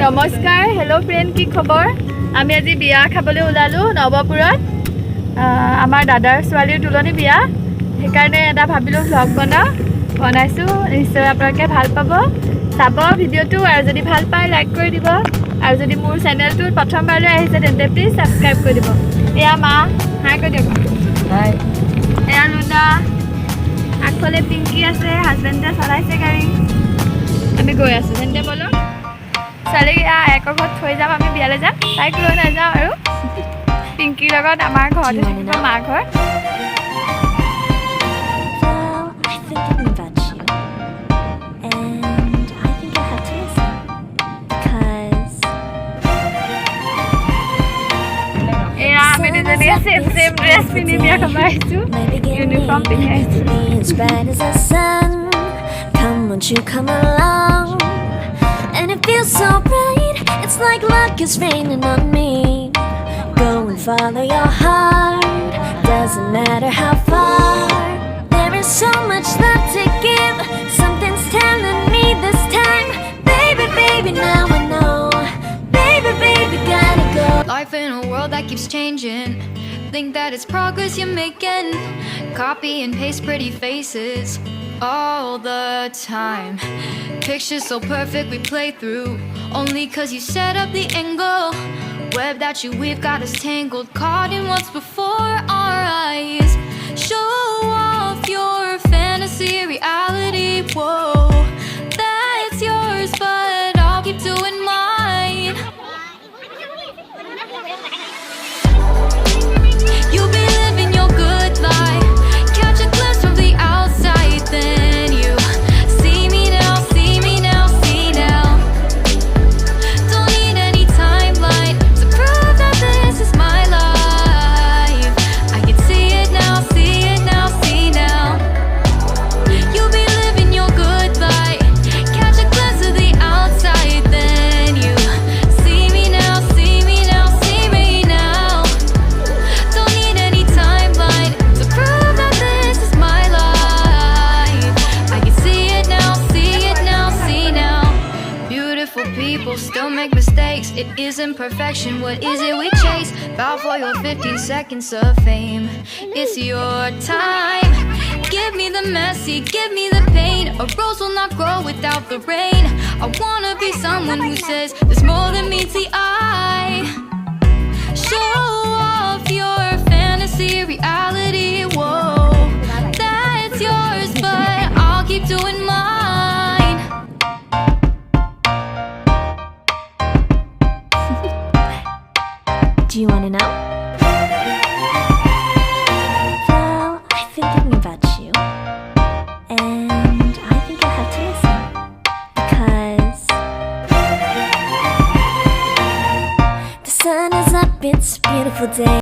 নমস্কাৰ hello' friend কি খবৰ আমি আজি বিয়া খাবলৈ ওলালো নৱপুৰত আমাৰ দাদাৰ ছোৱালীৰ তুলনি বিয়া সেইকাৰণে এটা ভাবিলো ভ্লগ বনাইছো নিশ্চয় আপোনালোকে ভাল পাব চাব ভিডিঅ'টো আৰু যদি ভাল পায় লাইক কৰি দিব আৰু যদি মোৰ চেনেলটো প্ৰথমবাৰলৈ আহিছে তেন্তে প্লিজ সাবস্ক্ৰাইব কৰি দিব এয়া মা হাই কৰি দিয়ক হাই এয়া লুনা আগফালে পিংকি আছে হাজবেণ্ডে চলাইছে গাড়ী আমি গৈ আছো তেন্তে বলো চালে একৰ ঘৰত থৈ যাম আমি বিয়ালৈ যাম তাইক লৈ নাযাওঁ আৰু পিংকিৰ লগত আমাৰ ঘৰত থাকিব মা ঘৰ এয়া আমি দুজনীয়ে চেম ড্ৰেছ পিন্ধি বিয়া খাব আহিছোঁ ইউনিফৰ্ম পিন্ধি আহিছোঁ And it feels so bright, it's like luck is raining on me. Go and follow your heart, doesn't matter how far. There is so much love to give, something's telling me this time. Baby, baby, now I know. Baby, baby, gotta go. Life in a world that keeps changing. Think that it's progress you're making. Copy and paste pretty faces all the time. Pictures so perfect we play through only cause you set up the angle. Web that you weave got us tangled, caught in what's before our eyes. Show off your fantasy reality. Whoa, that's yours but I'll keep doing mine. You'll be living your good life, catch a glimpse from the outside, then you see me now, see me now, see now. Don't need any timeline to prove that this is my life. I can see it now, see it now, see now. You'll be living your good life, catch a glimpse of the outside, then you see me now, see me now, see me now. Don't need any timeline to prove that this is my life. I can see it now, see it now, see now. Beautiful people still make mistakes. It isn't perfection, what is it we chase? Bow for your 15 seconds of fame. It's your time. Give me the messy, give me the pain. A rose will not grow without the rain. I wanna be someone who says there's more than meets the eye. Show off your fantasy reality. Whoa, that's yours, but I'll keep doing mine. Do you wanna know? Well, I've been thinking about you, and I think I have to listen, because the sun is up, it's a beautiful day.